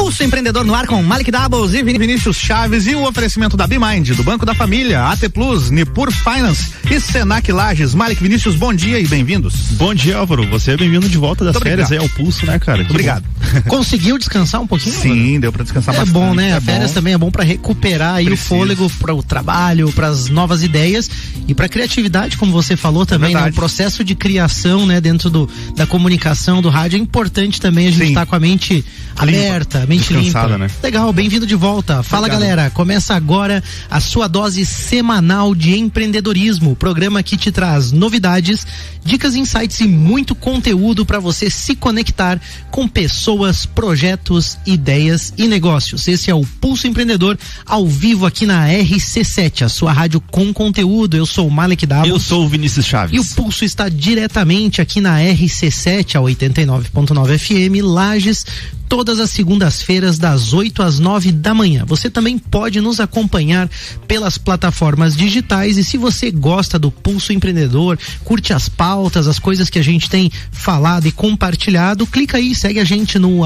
Pulso Empreendedor no ar com Malik Doubles e Vinícius Chaves e o oferecimento da BeMind, do Banco da Família, AT Plus, Nipur Finance e Senac Lages. Malik, Vinícius, bom dia e bem-vindos. Bom dia, Álvaro. Você é bem-vindo de volta das férias aí ao Pulso, né, cara? Obrigado. Conseguiu descansar um pouquinho? Sim, deu pra descansar bastante. É bom, né? A férias também é bom pra recuperar aí o fôlego para o trabalho, para as novas ideias e pra criatividade, como você falou também, né? O processo de criação, né? Dentro da comunicação, do rádio, é importante também a gente estar com a mente aberta, mente limpa. Né? Legal, bem-vindo de volta. Fala, galera, começa agora a sua dose semanal de empreendedorismo, programa que te traz novidades, dicas, insights e muito conteúdo para você se conectar com pessoas, projetos, ideias e negócios. Esse é o Pulso Empreendedor, ao vivo aqui na RC7, a sua rádio com conteúdo. Eu sou o Malik Doubles. Eu sou o Vinícius Chaves. E o Pulso está diretamente aqui na RC7, a 89.9 FM, Lages, todas as segundas-feiras das 8 às 9 da manhã. Você também pode nos acompanhar pelas plataformas digitais e se você gosta do Pulso Empreendedor, curte as pautas, as coisas que a gente tem falado e compartilhado, clica aí, segue a gente no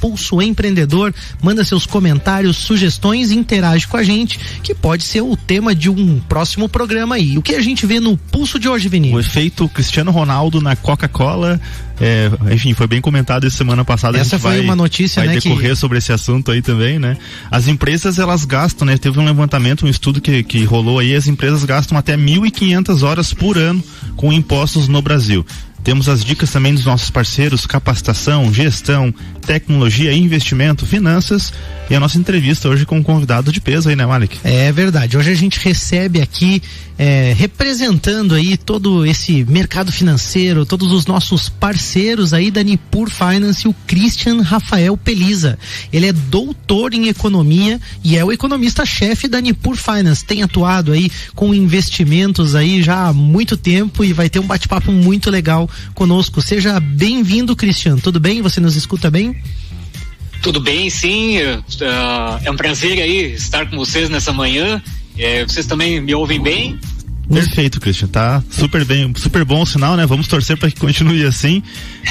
@Pulso Empreendedor, manda seus comentários, sugestões e interage com a gente, que pode ser o tema de um próximo programa aí. O que a gente vê no Pulso de hoje, Vinícius? O efeito Cristiano Ronaldo na Coca-Cola. Enfim, foi bem comentado essa semana passada. Essa foi uma notícia, vai né? Decorrer sobre esse assunto aí também, né? As empresas, elas gastam, né? Teve um levantamento, um estudo que rolou aí, as empresas gastam até 1.500 horas por ano com impostos no Brasil. Temos as dicas também dos nossos parceiros, capacitação, gestão, tecnologia, investimento, finanças e a nossa entrevista hoje com um convidado de peso aí, né, Malik? É verdade, hoje a gente recebe aqui, representando aí todo esse mercado financeiro, todos os nossos parceiros aí da Nipur Finance, o Christian Rafael Peliza. Ele é doutor em economia e é o economista-chefe da Nipur Finance, tem atuado aí com investimentos aí já há muito tempo e vai ter um bate-papo muito legal conosco. Seja bem-vindo, Christian. Tudo bem? Você nos escuta bem? Tudo bem, sim. É um prazer aí estar com vocês nessa manhã. Vocês também me ouvem bem? Perfeito, Christian, tá super bem, super bom o sinal, né? Vamos torcer para que continue assim.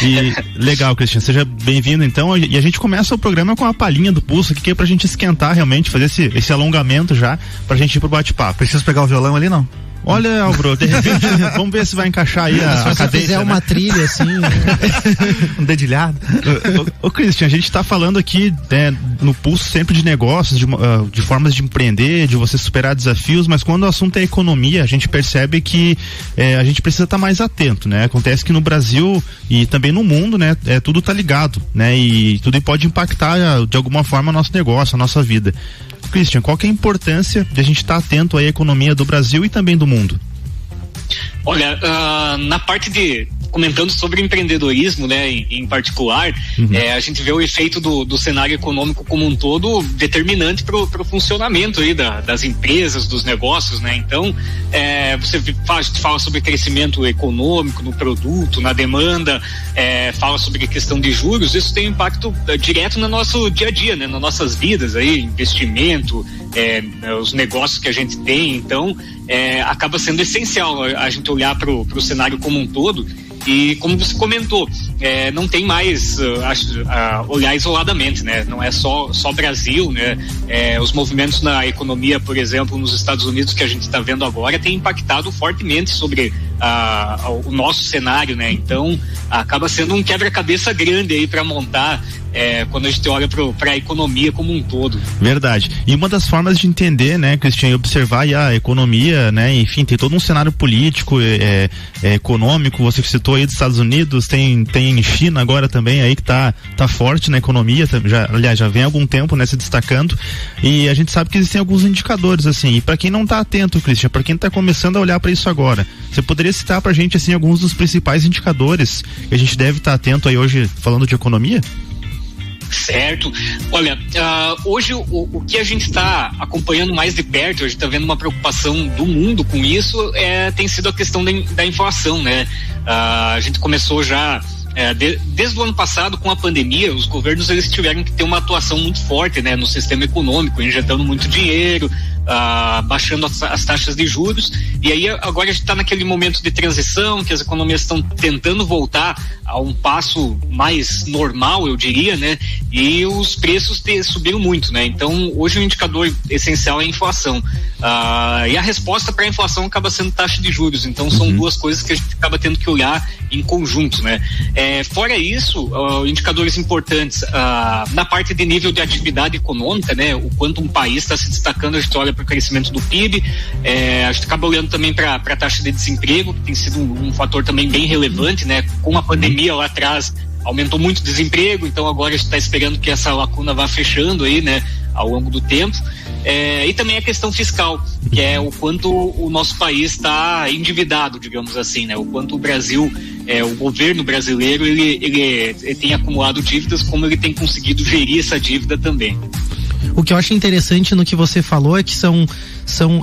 E legal, Christian, seja bem-vindo então. E a gente começa o programa com a palhinha do Pulso, que é pra gente esquentar realmente, fazer esse alongamento já, pra gente ir pro bate-papo. Precisa pegar o violão ali, não? Olha, Álvaro, de repente, vamos ver se vai encaixar aí a cadência. Se você fizer uma trilha assim, um dedilhado. Ô Christian, a gente tá falando aqui, né, no Pulso sempre de negócios, de formas de empreender, de você superar desafios, mas quando o assunto é economia, a gente percebe que a gente precisa estar mais atento, né? Acontece que no Brasil e também no mundo, né, tudo tá ligado, né? E tudo pode impactar de alguma forma o nosso negócio, a nossa vida. Christian, qual que é a importância de a gente estar atento à economia do Brasil e também do mundo? Olha, na parte comentando sobre empreendedorismo, né, em particular, a gente vê o efeito do cenário econômico como um todo determinante para o funcionamento aí das empresas, dos negócios, né? Então, você fala sobre crescimento econômico no produto, na demanda, fala sobre a questão de juros. Isso tem impacto direto no nosso dia a dia, né, nas nossas vidas aí, investimento, os negócios que a gente tem. Então, acaba sendo essencial a gente olhar para o cenário como um todo. E como você comentou, não tem mais olhar isoladamente, né? Não é só Brasil, né? Os movimentos na economia, por exemplo, nos Estados Unidos que a gente está vendo agora, tem impactado fortemente sobre o nosso cenário, né? Então, acaba sendo um quebra-cabeça grande aí para montar quando a gente olha para a economia como um todo. Verdade. E uma das formas de entender, né, Christian, observar a economia, né, enfim, tem todo um cenário político, econômico, você citou aí dos Estados Unidos, tem China agora também aí que tá forte na economia, já vem há algum tempo, né, se destacando, e a gente sabe que existem alguns indicadores, assim, e para quem não tá atento, Christian, para quem tá começando a olhar para isso agora, você poderia citar pra gente, assim, alguns dos principais indicadores que a gente deve estar atento aí hoje, falando de economia? Certo. Olha, hoje o que a gente está acompanhando mais de perto, a gente está vendo uma preocupação do mundo com isso, tem sido a questão da inflação, né? A gente começou já desde o ano passado, com a pandemia, os governos eles tiveram que ter uma atuação muito forte, né, no sistema econômico, injetando muito dinheiro, baixando as taxas de juros, e aí agora a gente está naquele momento de transição que as economias estão tentando voltar a um passo mais normal, eu diria, né? E os preços subiram muito, né? Então hoje o indicador essencial é a inflação, e a resposta para a inflação acaba sendo taxa de juros. Então são duas coisas que a gente acaba tendo que olhar em conjunto, né? Fora isso, indicadores importantes na parte de nível de atividade econômica, né? O quanto um país está se destacando, a gente olha para o crescimento do PIB, a gente acaba olhando também para a taxa de desemprego, que tem sido um fator também bem relevante, né? Com a pandemia lá atrás aumentou muito o desemprego, então agora a gente está esperando que essa lacuna vá fechando aí, né? Ao longo do tempo. E também a questão fiscal, que é o quanto o nosso país está endividado, digamos assim, né? O quanto o Brasil, o governo brasileiro, ele tem acumulado dívidas, como ele tem conseguido gerir essa dívida também. O que eu acho interessante no que você falou é que são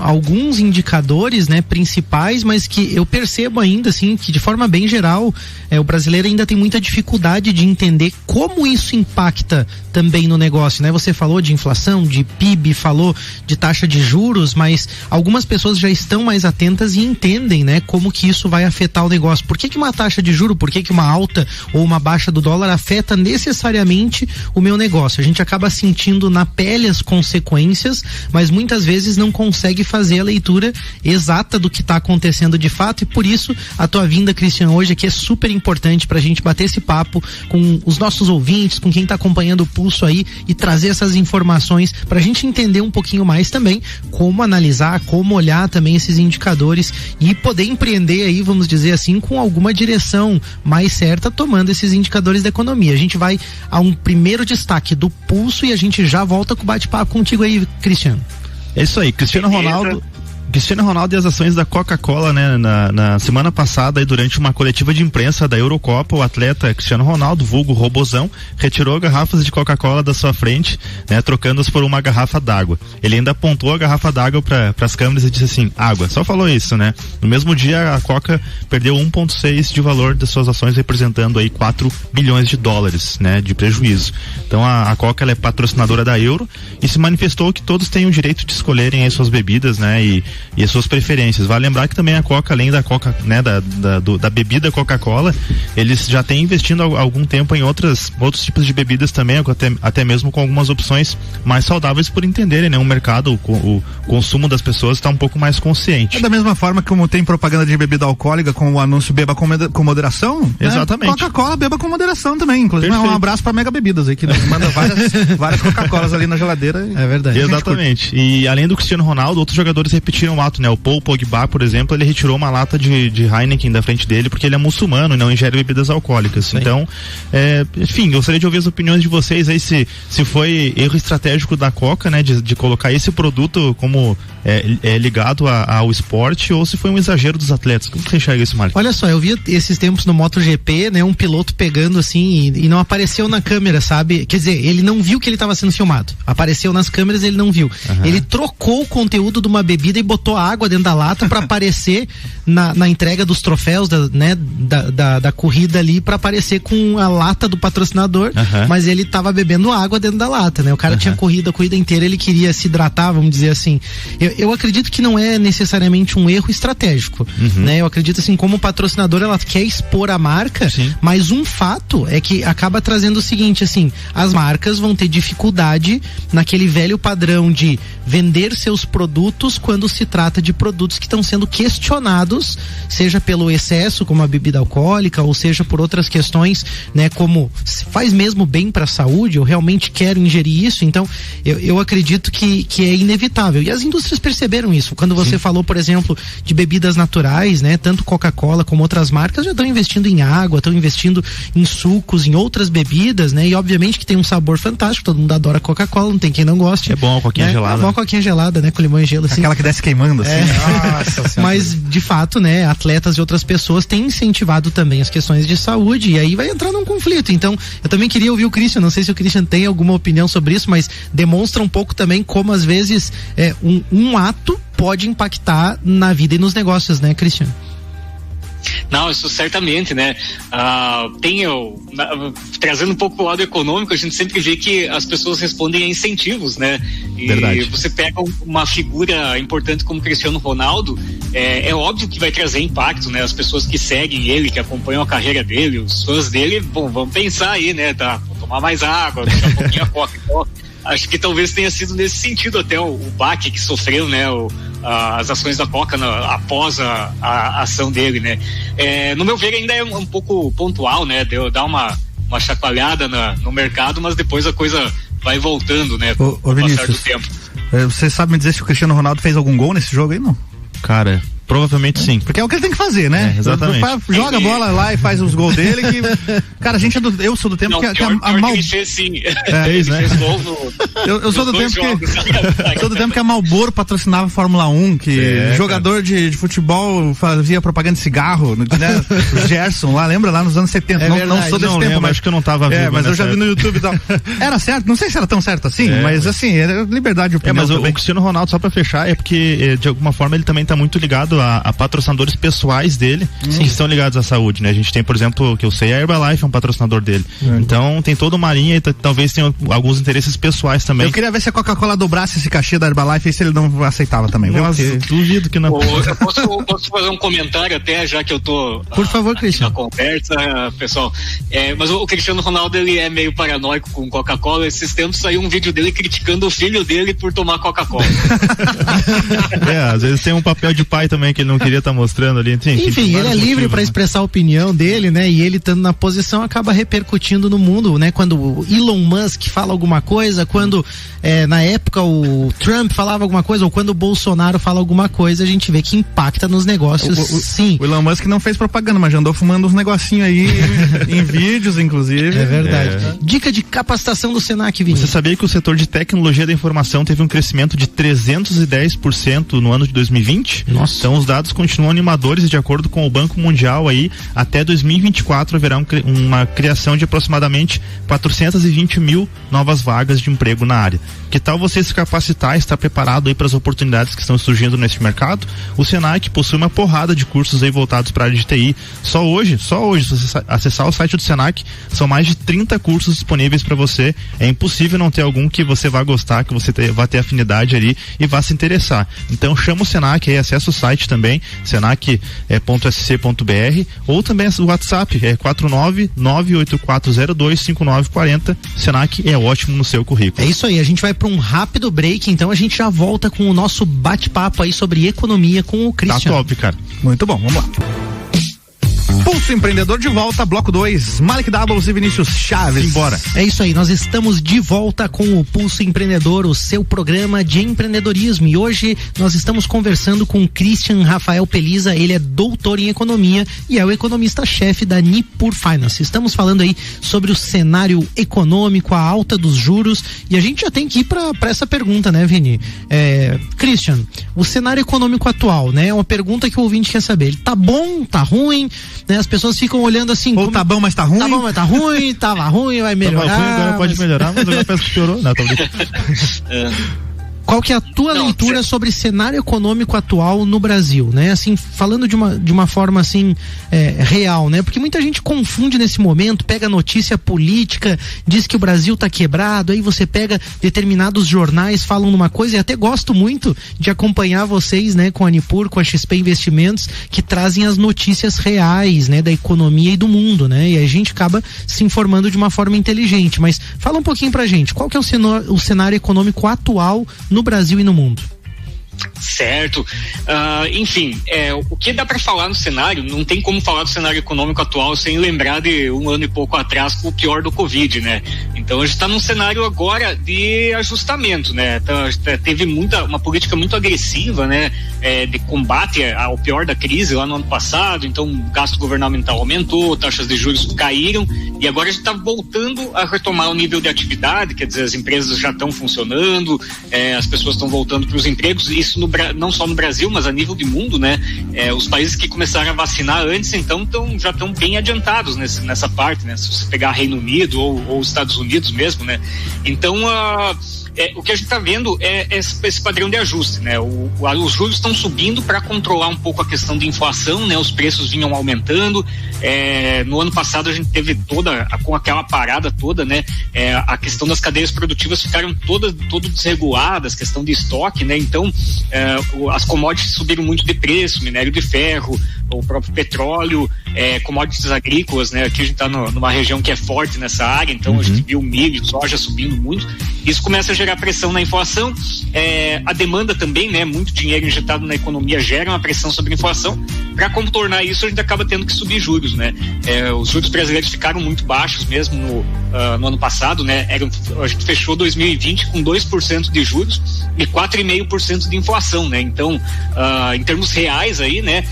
alguns indicadores, né, principais, mas que eu percebo ainda, assim, que de forma bem geral, o brasileiro ainda tem muita dificuldade de entender como isso impacta também no negócio, né? Você falou de inflação, de PIB, falou de taxa de juros, mas algumas pessoas já estão mais atentas e entendem, né, como que isso vai afetar o negócio. Por que uma taxa de juro, por que uma alta ou uma baixa do dólar afeta necessariamente o meu negócio? A gente acaba sentindo na pele as consequências, mas muitas vezes não consegue fazer a leitura exata do que está acontecendo de fato, e por isso a tua vinda, Cristian, hoje aqui é super importante para a gente bater esse papo com os nossos ouvintes, com quem está acompanhando o Pulso aí, e trazer essas informações para a gente entender um pouquinho mais também como analisar, como olhar também esses indicadores e poder empreender aí, vamos dizer assim, com alguma direção mais certa, tomando esses indicadores da economia. A gente vai a um primeiro destaque do Pulso e a gente já volta com o bate-papo contigo aí, Cristiano. É isso aí, Cristiano Ronaldo e as ações da Coca-Cola, né? Na semana passada, aí, durante uma coletiva de imprensa da Eurocopa, o atleta Cristiano Ronaldo, vulgo Robozão, retirou garrafas de Coca-Cola da sua frente, né? Trocando-as por uma garrafa d'água. Ele ainda apontou a garrafa d'água para as câmeras e disse assim, água. Só falou isso, né? No mesmo dia, a Coca perdeu 1,6 de valor das suas ações, representando aí 4 bilhões de dólares, né? De prejuízo. Então a Coca, ela é patrocinadora da Euro e se manifestou que todos têm o direito de escolherem as suas bebidas, né? E as suas preferências. Vale lembrar que também a Coca, além da Coca, né, da bebida Coca-Cola, eles já têm investindo há algum tempo em outros tipos de bebidas também, até mesmo com algumas opções mais saudáveis, por entenderem, né, o mercado, o consumo das pessoas está um pouco mais consciente. É da mesma forma que como tem propaganda de bebida alcoólica com o anúncio beba com moderação, exatamente. Né? Coca-Cola beba com moderação também, inclusive. Um abraço para Mega Bebidas aí, que manda várias Coca-Colas ali na geladeira. É verdade. Exatamente. E além do Cristiano Ronaldo, outros jogadores repetiram o ato, né? O Paul Pogba, por exemplo, ele retirou uma lata de Heineken da frente dele porque ele é muçulmano e não ingere bebidas alcoólicas. Sim. Então, enfim, gostaria de ouvir as opiniões de vocês aí, se foi erro estratégico da Coca, né? De colocar esse produto como ligado ao esporte, ou se foi um exagero dos atletas. Como você enxerga isso, Mário? Olha só, eu vi esses tempos no MotoGP, né? Um piloto pegando assim e não apareceu na câmera, sabe? Quer dizer, ele não viu que ele estava sendo filmado. Apareceu nas câmeras, ele não viu. Uhum. Ele trocou o conteúdo de uma bebida e botou água dentro da lata para aparecer na entrega dos troféus da corrida ali, para aparecer com a lata do patrocinador, mas ele estava bebendo água dentro da lata, né? O cara tinha corrido a corrida inteira, ele queria se hidratar, vamos dizer assim. Eu acredito que não é necessariamente um erro estratégico, né? Eu acredito assim, como patrocinador, ela quer expor a marca, sim, mas um fato é que acaba trazendo o seguinte, assim, as marcas vão ter dificuldade naquele velho padrão de vender seus produtos quando se trata de produtos que estão sendo questionados, seja pelo excesso, como a bebida alcoólica, ou seja por outras questões, né, como faz mesmo bem para a saúde, eu realmente quero ingerir isso. Então eu acredito que é inevitável, e as indústrias perceberam isso. Quando você Sim. falou, por exemplo, de bebidas naturais, né, tanto Coca-Cola como outras marcas já estão investindo em água, estão investindo em sucos, em outras bebidas, né, e obviamente que tem um sabor fantástico, todo mundo adora Coca-Cola, não tem quem não goste. É bom a coquinha gelada. É bom a coquinha gelada, né, com limão e gelo, assim. Aquela que desce queimando, assim. Nossa, mas de fato, né, atletas e outras pessoas têm incentivado também as questões de saúde, e aí vai entrar num conflito. Então eu também queria ouvir o Christian, não sei se o Christian tem alguma opinião sobre isso, mas demonstra um pouco também como às vezes um ato pode impactar na vida e nos negócios, né, Christian? Não, isso certamente, né? Trazendo um pouco pro lado econômico, a gente sempre vê que as pessoas respondem a incentivos, né? E verdade. Você pega uma figura importante como Cristiano Ronaldo, é óbvio que vai trazer impacto, né? As pessoas que seguem ele, que acompanham a carreira dele, os fãs dele, bom, vamos pensar aí, né? Vou tomar mais água, deixar um pouquinho a coca. Então, acho que talvez tenha sido nesse sentido até o baque que sofreu, né? As ações da Coca após a ação dele, né? No meu ver ainda é um pouco pontual, né? Dá uma chacoalhada no mercado, mas depois a coisa vai voltando, né? Com o passar do tempo. Você sabe me dizer se o Cristiano Ronaldo fez algum gol nesse jogo aí, não? Cara, provavelmente sim. Porque é o que ele tem que fazer, né? Exatamente. Joga a bola lá e faz os gols dele. Cara, a gente eu sou do tempo que a Mal... sim. Fez, né? Eu sou do tempo que a Marlboro patrocinava a Fórmula 1, que jogador de futebol fazia propaganda de cigarro, né? O Gerson lá, lembra? Lá nos anos 70. Não sou desse tempo, mas acho que eu não tava vivo. Mas eu já vi no YouTube e tal. Era certo, não sei se era tão certo assim, mas assim, era liberdade de opinião. Mas o Cristiano Ronaldo, só pra fechar, é porque de alguma forma ele também tá muito ligado a patrocinadores pessoais dele, que estão ligados à saúde, né? A gente tem, por exemplo, que eu sei, a Herbalife é um patrocinador dele. Então tem toda uma linha e talvez tenha alguns interesses pessoais também. Eu queria ver se a Coca-Cola dobrasse esse cachê da Herbalife e se ele não aceitava também. Nossa, duvido que não. Eu posso fazer um comentário até, já que eu tô por favor, Cristiano. Na conversa, pessoal. Mas o Cristiano Ronaldo, ele é meio paranoico com Coca-Cola. Esses tempos saiu um vídeo dele criticando o filho dele por tomar Coca-Cola. Às vezes tem um papel de pai também que ele não queria estar mostrando ali. Enfim, ele é livre para expressar a opinião dele, né? E ele estando na posição acaba repercutindo no mundo, né? Quando o Elon Musk fala alguma coisa, quando na época o Trump falava alguma coisa, ou quando o Bolsonaro fala alguma coisa, a gente vê que impacta nos negócios, sim. O Elon Musk não fez propaganda, mas já andou fumando uns negocinhos aí em vídeos, inclusive. É verdade. Dica de capacitação do Senac, Vini. Você sabia que o setor de tecnologia da informação teve um crescimento de 310% no ano de 2020? Nossa. Então os dados continuam animadores e de acordo com o Banco Mundial aí, até 2024 haverá uma criação de aproximadamente 420 mil novas vagas de emprego na área. Que tal você se capacitar e estar preparado aí para as oportunidades que estão surgindo nesse mercado? O Senac possui uma porrada de cursos aí voltados para a área de TI. Só hoje, se você acessar o site do Senac, são mais de 30 cursos disponíveis para você. É impossível não ter algum que você vá gostar, que você vá ter afinidade ali e vá se interessar. Então chama o Senac aí, acessa o site também, senac.sc.br, ou também o WhatsApp, 49984025940. Senac é ótimo no seu currículo. É isso aí, a gente vai para um rápido break, então a gente já volta com o nosso bate-papo aí sobre economia com o Cristiano. Tá top, cara. Muito bom, vamos lá. Pulso Empreendedor de volta, bloco 2, Malik Doubles e Vinícius Chaves. Embora. É isso aí, nós estamos de volta com o Pulso Empreendedor, o seu programa de empreendedorismo, e hoje nós estamos conversando com o Christian Rafael Peliza. Ele é doutor em economia e é o economista-chefe da Nipur Finance. Estamos falando aí sobre o cenário econômico, a alta dos juros, e a gente já tem que ir para essa pergunta, né, Vini? Christian, o cenário econômico atual, né, é uma pergunta que o ouvinte quer saber. Ele tá bom, tá ruim, né? As pessoas ficam olhando assim. Ou tá bom, mas tá ruim? Tá bom, mas tá ruim, tava ruim, vai melhorar. Tava ruim, agora pode melhorar, mas agora parece que piorou. Não, tô brincando. Qual que é a tua leitura sobre cenário econômico atual no Brasil, né? Assim, falando de uma forma assim, real, né? Porque muita gente confunde nesse momento, pega notícia política, diz que o Brasil tá quebrado, aí você pega determinados jornais, falam numa coisa, e até gosto muito de acompanhar vocês, né? Com a Nipur, com a XP Investimentos, que trazem as notícias reais, né? Da economia e do mundo, né? E a gente acaba se informando de uma forma inteligente, mas fala um pouquinho pra gente, qual que é o cenário econômico atual no Brasil e no mundo? Certo. Enfim, o que dá para falar no cenário, não tem como falar do cenário econômico atual sem lembrar de um ano e pouco atrás, com o pior do Covid, né? Então a gente está num cenário agora de ajustamento, né? Teve uma política muito agressiva, né? De combate ao pior da crise lá no ano passado, então o gasto governamental aumentou, taxas de juros caíram, e agora a gente está voltando a retomar o nível de atividade, quer dizer, as empresas já estão funcionando, as pessoas estão voltando para os empregos. Isso no não só no Brasil, mas a nível de mundo, né? Os países que começaram a vacinar antes, então já estão bem adiantados nessa parte, né? Se você pegar Reino Unido ou Estados Unidos mesmo, né? Então, o que a gente está vendo é esse padrão de ajuste, né? Os juros estão subindo para controlar um pouco a questão de inflação, né? Os preços vinham aumentando. No ano passado a gente teve com aquela parada toda, né? A questão das cadeias produtivas ficaram todas desreguladas, questão de estoque, né? Então, as commodities subiram muito de preço, minério de ferro, o próprio petróleo, commodities agrícolas, né? Aqui a gente está numa região que é forte nessa área, então a gente viu milho, soja subindo muito. Isso começa a gerar pressão na inflação, a demanda também, né? Muito dinheiro injetado na economia gera uma pressão sobre a inflação. Para contornar isso, a gente acaba tendo que subir juros, né? Os juros brasileiros ficaram muito baixos mesmo no ano passado, né? A gente fechou 2020 com 2% de juros e 4,5% de inflação, né? Então, em termos reais aí, né?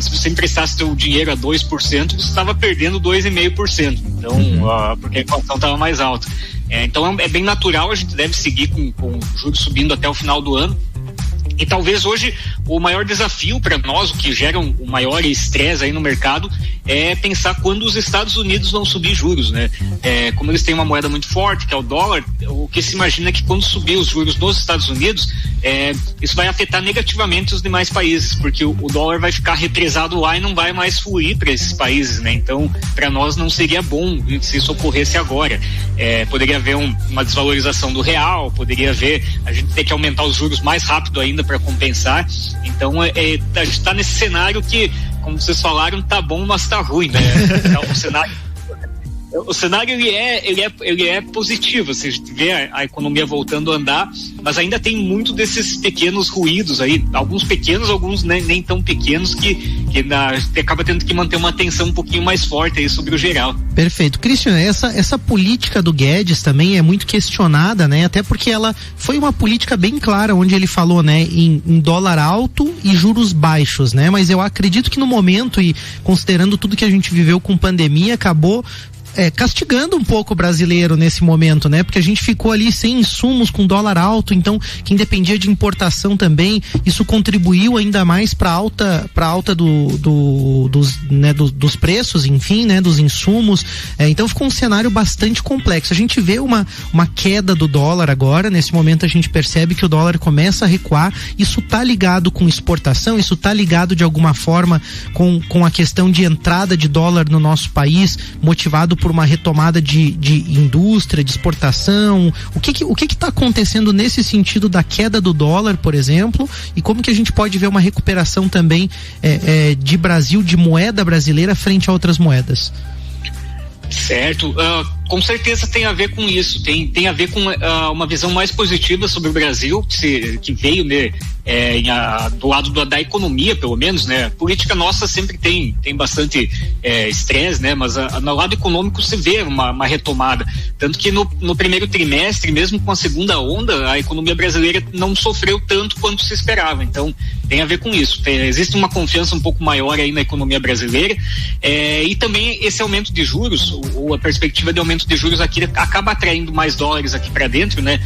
Se você emprestasse seu dinheiro a 2%, você estava perdendo 2,5%. Então, porque a inflação estava mais alta. Então é bem natural, a gente deve seguir com juros subindo até o final do ano. E talvez hoje o maior desafio para nós, o que gera o maior estresse aí no mercado, é pensar quando os Estados Unidos vão subir juros, né? Como eles têm uma moeda muito forte, que é o dólar, o que se imagina é que quando subir os juros nos Estados Unidos, isso vai afetar negativamente os demais países, porque o dólar vai ficar represado lá e não vai mais fluir para esses países, né? Então, para nós não seria bom se isso ocorresse agora. Poderia haver uma desvalorização do real, poderia haver a gente ter que aumentar os juros mais rápido ainda para compensar. Então, a gente está nesse cenário que, como vocês falaram, tá bom, mas tá ruim, né? O cenário ele é positivo, você vê a economia voltando a andar, mas ainda tem muito desses pequenos ruídos aí, alguns pequenos, alguns nem tão pequenos, que acaba tendo que manter uma atenção um pouquinho mais forte aí sobre o geral. Perfeito. Cristian, essa política do Guedes também é muito questionada, né? Até porque ela foi uma política bem clara, onde ele falou, né, em dólar alto e juros baixos, né? Mas eu acredito que no momento, e considerando tudo que a gente viveu com pandemia, acabou castigando um pouco o brasileiro nesse momento, né? Porque a gente ficou ali sem insumos, com dólar alto, então quem dependia de importação também, isso contribuiu ainda mais para alta dos preços, enfim, né? Dos insumos. Então ficou um cenário bastante complexo. A gente vê uma queda do dólar agora, nesse momento a gente percebe que o dólar começa a recuar. Isso tá ligado com exportação, isso tá ligado de alguma forma com a questão de entrada de dólar no nosso país, motivado por uma retomada de indústria, de exportação. O que está acontecendo nesse sentido da queda do dólar, por exemplo, e como que a gente pode ver uma recuperação também de Brasil, de moeda brasileira frente a outras moedas? Certo, com certeza tem a ver com isso, tem a ver com uma visão mais positiva sobre o Brasil, que veio, né, do lado da economia, pelo menos, né? A política nossa sempre tem bastante estresse, né? Mas no lado econômico se vê uma retomada, tanto que no primeiro trimestre, mesmo com a segunda onda, a economia brasileira não sofreu tanto quanto se esperava. Então tem a ver com isso, existe uma confiança um pouco maior aí na economia brasileira, e também esse aumento de juros, ou a perspectiva de aumento de juros aqui acaba atraindo mais dólares aqui para dentro, né?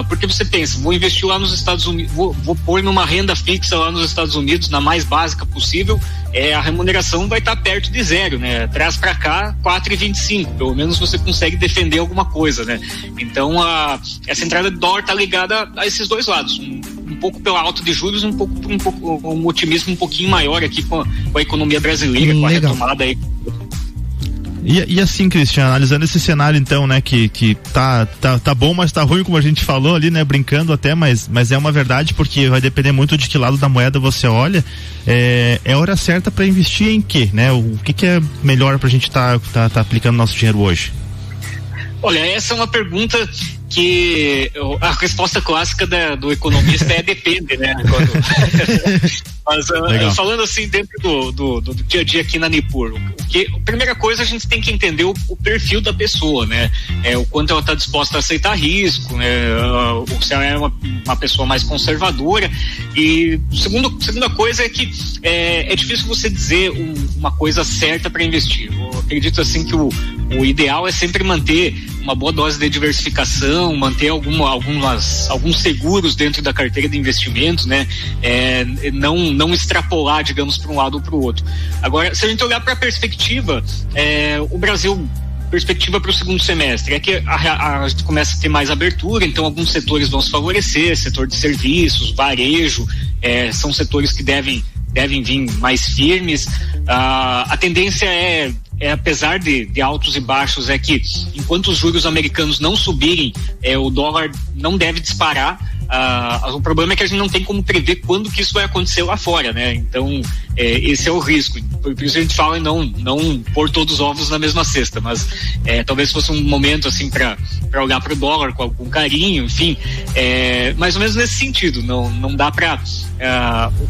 Porque você pensa, vou investir lá nos Estados Unidos, vou pôr numa renda fixa lá nos Estados Unidos, na mais básica possível, a remuneração vai estar perto de zero, né? Traz para cá 4,25, pelo menos você consegue defender alguma coisa, né? Então essa entrada de dólar está ligada a esses dois lados, um pouco pela alta de juros, um pouco um otimismo um pouquinho maior aqui com a economia brasileira, com a retomada aí. E assim, Cristian, analisando esse cenário então, né, que tá bom, mas tá ruim, como a gente falou ali, né, brincando até, mas é uma verdade, porque vai depender muito de que lado da moeda você olha. É hora certa para investir em quê, né? O que é melhor pra gente tá aplicando nosso dinheiro hoje? Olha, essa é uma pergunta que a resposta clássica do economista é depende, né? Mas falando assim dentro do dia a dia aqui na Nipur, a primeira coisa, a gente tem que entender o perfil da pessoa, né? O quanto ela está disposta a aceitar risco, né? Se ela é uma pessoa mais conservadora. E segunda coisa é que é difícil você dizer uma coisa certa para investir. Eu acredito assim que o ideal é sempre manter uma boa dose de diversificação, manter alguns seguros dentro da carteira de investimentos, né? Não extrapolar, digamos, para um lado ou para o outro. Agora, se a gente olhar para a perspectiva, o Brasil, perspectiva para o segundo semestre é que a gente começa a ter mais abertura, então alguns setores vão se favorecer, setor de serviços, varejo, são setores que devem vir mais firmes. A tendência apesar de altos e baixos, é que enquanto os juros americanos não subirem, o dólar não deve disparar. O problema é que a gente não tem como prever quando que isso vai acontecer lá fora, né? Então, esse é o risco. Por isso a gente fala em não pôr todos os ovos na mesma cesta, mas talvez fosse um momento assim para olhar para o dólar com carinho, enfim, mais ou menos nesse sentido. Não dá para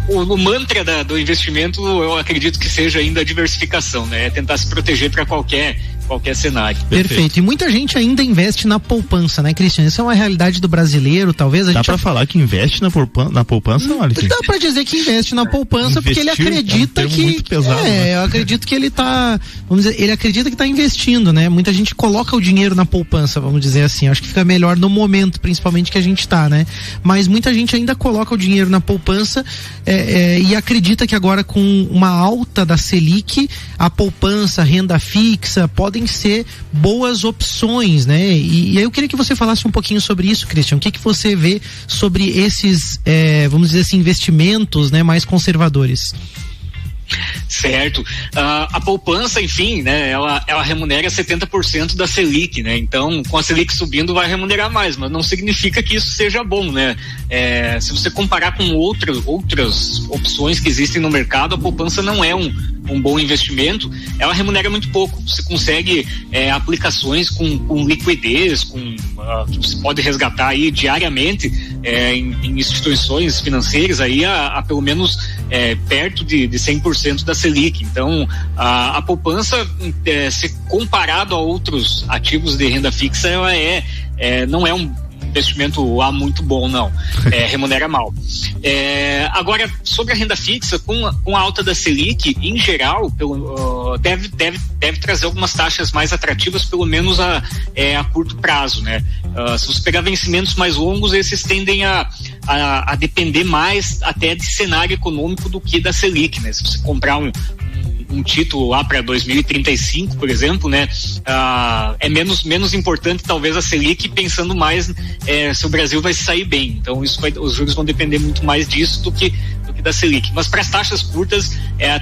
o mantra do investimento, eu acredito que seja ainda a diversificação, né? Tentar se proteger para qualquer cenário. Perfeito. E muita gente ainda investe na poupança, né, Christian? Essa é uma realidade do brasileiro, talvez a gente... Dá pra falar que investe na poupança, Alisson? Dá pra dizer que investe na poupança, porque ele acredita que... muito pesado, né? Eu acredito que ele tá, vamos dizer, ele acredita que tá investindo, né? Muita gente coloca o dinheiro na poupança, vamos dizer assim. Acho que fica melhor no momento, principalmente, que a gente tá, né? Mas muita gente ainda coloca o dinheiro na poupança e acredita que agora, com uma alta da Selic, a poupança, a renda fixa, podem ser boas opções, né? E aí eu queria que você falasse um pouquinho sobre isso, Christian. O que você vê sobre esses, vamos dizer assim, investimentos, né, mais conservadores? Certo. A poupança, enfim, né, ela remunera 70% da Selic, né? Então, com a Selic subindo, vai remunerar mais, mas não significa que isso seja bom, né? Se você comparar com outras opções que existem no mercado, a poupança não é um bom investimento. Ela remunera muito pouco. Você consegue aplicações com liquidez, que você pode resgatar aí diariamente em instituições financeiras aí a pelo menos perto de 100% da Selic. Então, a poupança, se comparado a outros ativos de renda fixa, ela não é um investimento muito bom, não. Remunera mal. Agora, sobre a renda fixa, com a alta da Selic, em geral, deve trazer algumas taxas mais atrativas, pelo menos a curto prazo, né? Se você pegar vencimentos mais longos, esses tendem a depender mais até de cenário econômico do que da Selic, né? Se você comprar um título lá para 2035, por exemplo, né? É menos importante talvez a Selic, pensando mais se o Brasil vai sair bem. Então os juros vão depender muito mais disso do que da Selic. Mas para as taxas curtas,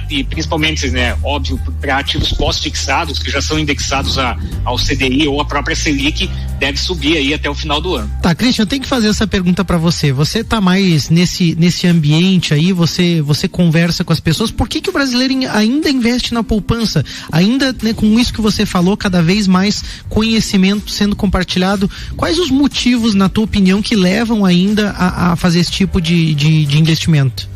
e principalmente, né, óbvio, para ativos pós-fixados, que já são indexados ao CDI ou à própria Selic, deve subir aí até o final do ano. Tá, Christian, eu tenho que fazer essa pergunta para você. Você tá mais nesse ambiente aí, você conversa com as pessoas. Por que o brasileiro ainda investe na poupança? Ainda, né, com isso que você falou, cada vez mais conhecimento sendo compartilhado. Quais os motivos, na tua opinião, que levam ainda a fazer esse tipo de investimento?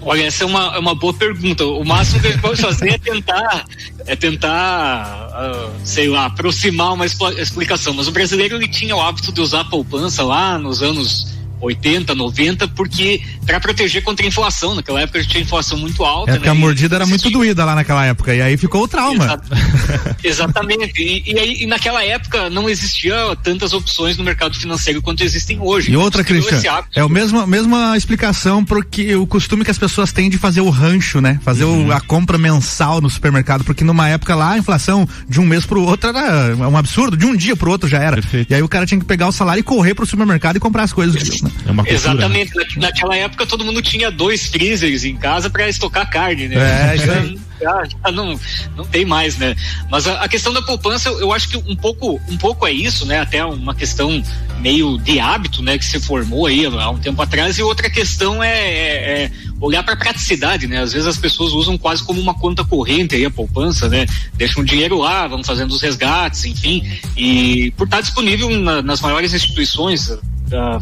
Olha, essa é uma boa pergunta. O máximo que a gente pode fazer é tentar, sei lá, aproximar uma explicação. Mas o brasileiro, ele tinha o hábito de usar a poupança lá nos anos 80, 90, porque para proteger contra a inflação. Naquela época a gente tinha inflação muito alta, porque, né? A mordida era muito doída lá naquela época, e aí ficou o trauma. Exatamente. E naquela época não existia tantas opções no mercado financeiro quanto existem hoje. E outra, Christian, é a mesma explicação porque o costume que as pessoas têm de fazer o rancho, né? Fazer a compra mensal no supermercado, porque numa época lá a inflação de um mês pro outro era um absurdo, de um dia pro outro já era. Perfeito. E aí o cara tinha que pegar o salário e correr pro supermercado e comprar as coisas. É uma cultura, exatamente, né? Naquela época todo mundo tinha 2 freezers em casa para estocar carne, né? Já não tem mais, né? Mas a questão da poupança, eu acho que um pouco é isso, né? Até uma questão meio de hábito, né? Que se formou aí há um tempo atrás, e outra questão é olhar para a praticidade, né? Às vezes as pessoas usam quase como uma conta corrente aí a poupança, né? Deixam o dinheiro lá, vão fazendo os resgates, enfim, e por estar disponível nas maiores instituições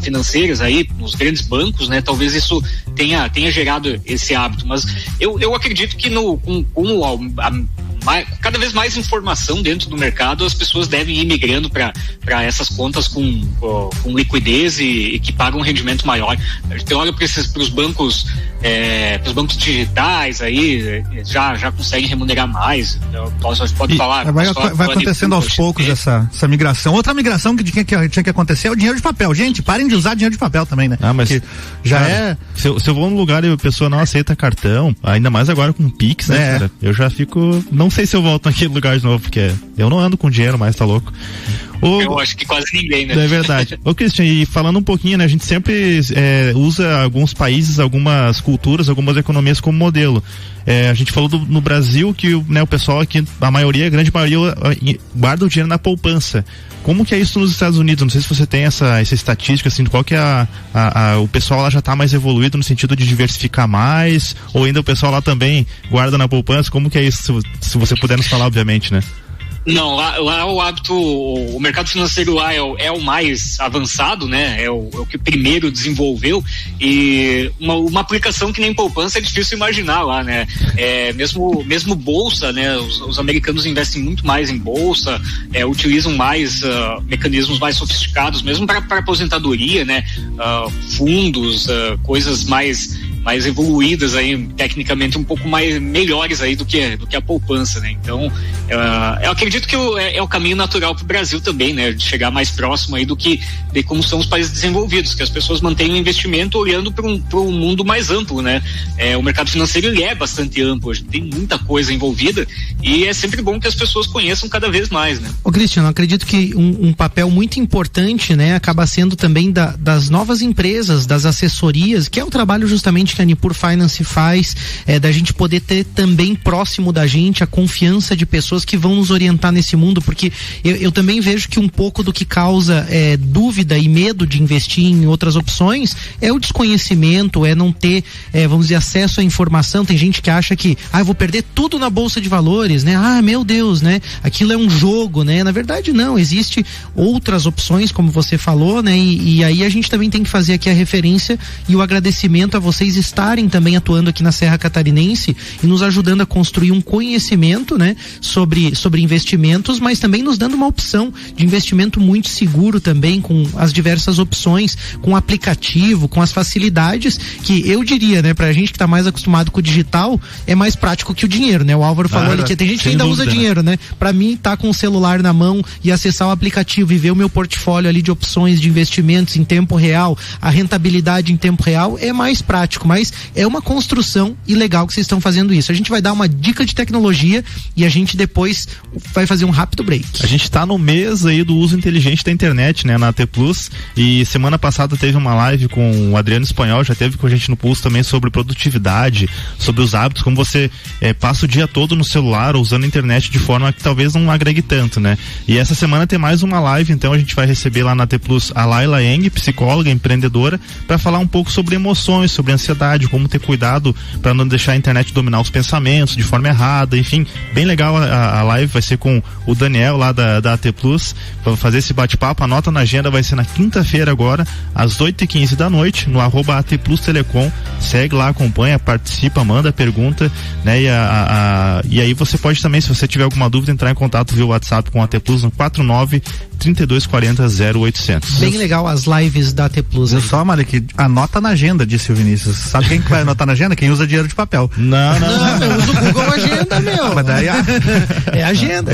financeiras aí, nos grandes bancos, né? Talvez isso tenha gerado esse hábito, mas eu acredito que com cada vez mais informação dentro do mercado, as pessoas devem ir migrando para essas contas com liquidez e que pagam um rendimento maior. A gente olha para os bancos digitais aí, já conseguem remunerar mais. Pode falar. Vai acontecendo aos poucos essa migração. Outra migração que tinha que acontecer é o dinheiro de papel. Gente, parem de usar dinheiro de papel também, né? Mas se eu vou num lugar e a pessoa não aceita cartão, ainda mais agora com Pix, né, cara? Eu já fico, não sei se eu volto naquele lugar de novo, porque eu não ando com dinheiro mais, tá louco? Eu acho que quase ninguém, né? É verdade. Ô, Christian, e falando um pouquinho, né? A gente sempre usa alguns países, algumas culturas, algumas economias como modelo. A gente falou no Brasil que o pessoal aqui, a grande maioria, guarda o dinheiro na poupança. Como que é isso nos Estados Unidos? Não sei se você tem essa estatística, assim, de qual que é o pessoal lá já tá mais evoluído no sentido de diversificar mais, ou ainda o pessoal lá também guarda na poupança? Como que é isso? Se você puder nos falar, obviamente, né? Não, lá o hábito, o mercado financeiro lá é o mais avançado, né? É o que primeiro desenvolveu, e uma aplicação que nem poupança é difícil imaginar lá, né? Mesmo bolsa, né? Os americanos investem muito mais em bolsa, utilizam mais mecanismos mais sofisticados, mesmo para aposentadoria, né? Fundos, coisas mais evoluídas aí, tecnicamente um pouco melhores aí do que a poupança, né? Então, eu acredito que é o caminho natural para o Brasil também, né? De chegar mais próximo aí de como são os países desenvolvidos, que as pessoas mantêm o investimento olhando para um mundo mais amplo, né? O mercado financeiro, ele é bastante amplo, tem muita coisa envolvida, e é sempre bom que as pessoas conheçam cada vez mais, né? Ô, Cristiano, acredito que um papel muito importante, né? Acaba sendo também das novas empresas, das assessorias, que é o trabalho justamente que a Nipur Finance faz, da gente poder ter também próximo da gente a confiança de pessoas que vão nos orientar nesse mundo, porque eu também vejo que um pouco do que causa dúvida e medo de investir em outras opções é o desconhecimento, não ter, vamos dizer, acesso à informação. Tem gente que acha que, eu vou perder tudo na bolsa de valores, né? Meu Deus, né? Aquilo é um jogo, né? Na verdade não, existe outras opções, como você falou, né? E aí a gente também tem que fazer aqui a referência e o agradecimento a vocês estarem também atuando aqui na Serra Catarinense e nos ajudando a construir um conhecimento, né? Sobre investimentos, mas também nos dando uma opção de investimento muito seguro também, com as diversas opções, com o aplicativo, com as facilidades, que eu diria, né, pra gente que tá mais acostumado com o digital, é mais prático que o dinheiro, né? O Álvaro falou ali que tem gente que ainda usa dinheiro, né? Pra mim, tá com o celular na mão e acessar o aplicativo e ver o meu portfólio ali de opções de investimentos em tempo real, a rentabilidade em tempo real, é mais prático, mas é uma construção e legal que vocês estão fazendo isso. A gente vai dar uma dica de tecnologia e a gente depois vai fazer um rápido break. A gente tá no mês aí do uso inteligente da internet, né, na AT Plus, e semana passada teve uma live com o Adriano Espanhol, já teve com a gente no Pulso também sobre produtividade, sobre os hábitos, como você passa o dia todo no celular usando a internet de forma que talvez não agregue tanto, né? E essa semana tem mais uma live, então a gente vai receber lá na AT Plus a Laila Eng, psicóloga, empreendedora, para falar um pouco sobre emoções, sobre ansiedade, como ter cuidado para não deixar a internet dominar os pensamentos de forma errada, enfim, bem legal a live, vai ser com o Daniel lá da AT Plus, para fazer esse bate-papo. Anota na agenda, vai ser na quinta-feira agora, às 8h15 da noite, no @AT Plus Telecom. Segue lá, acompanha, participa, manda pergunta, né? E aí você pode também, se você tiver alguma dúvida, entrar em contato via WhatsApp com a AT Plus no 49-3240-0800. Bem legal as lives da AT Plus. Só, Malek, anota na agenda, disse o Vinícius. Sabe quem que vai anotar na agenda? Quem usa dinheiro de papel. Não, eu uso o Google Agenda, meu. Mas daí é agenda.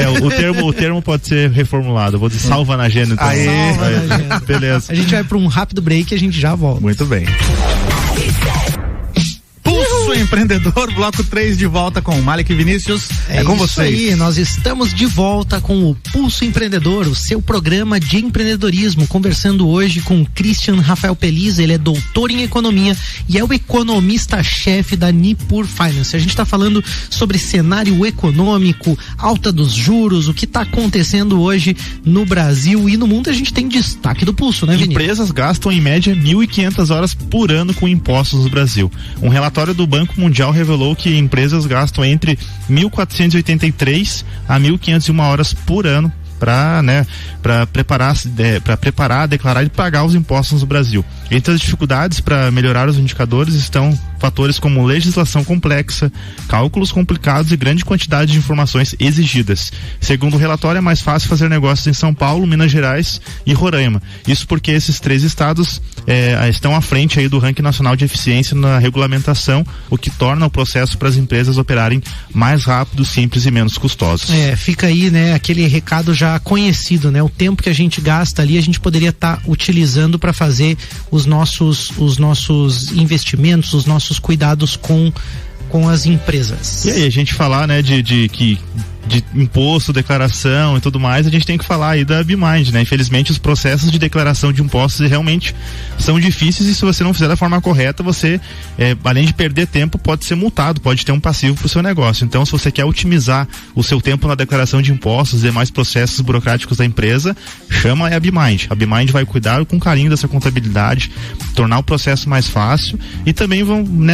O termo pode ser reformulado. Eu vou dizer salva na agenda, então. Salva na agenda. Beleza. A gente vai para um rápido break e a gente já volta. Muito bem. Pulso Empreendedor, bloco 3 de volta com o Malek e Vinícius. É com vocês. Isso aí, nós estamos de volta com o Pulso Empreendedor, o seu programa de empreendedorismo, conversando hoje com o Christian Rafael Peliza. Ele é doutor em economia e é o economista-chefe da Nipur Finance. A gente está falando sobre cenário econômico, alta dos juros, o que está acontecendo hoje no Brasil e no mundo. A gente tem destaque do Pulso, né, Vinícius? Empresas gastam em média 1.500 horas por ano com impostos no Brasil. Um relatório do Banco Mundial revelou que empresas gastam entre 1.483 a 1.501 horas por ano para preparar, declarar e pagar os impostos no Brasil. Entre as dificuldades para melhorar os indicadores estão fatores como legislação complexa, cálculos complicados e grande quantidade de informações exigidas. Segundo o relatório, é mais fácil fazer negócios em São Paulo, Minas Gerais e Roraima. Isso porque esses 3 estados estão à frente aí do ranking nacional de eficiência na regulamentação, o que torna o processo para as empresas operarem mais rápido, simples e menos custosos. Fica aí, né, aquele recado já conhecido, né? O tempo que a gente gasta ali, a gente poderia estar utilizando para fazer os nossos investimentos, os nossos cuidados com as empresas. E aí, a gente falar, né, de imposto, declaração e tudo mais, a gente tem que falar aí da BeMind, né? Infelizmente, os processos de declaração de impostos realmente são difíceis e se você não fizer da forma correta, você, além de perder tempo, pode ser multado, pode ter um passivo pro seu negócio. Então, se você quer otimizar o seu tempo na declaração de impostos e demais processos burocráticos da empresa, chama a BeMind. A BeMind vai cuidar com carinho dessa contabilidade, tornar o processo mais fácil e também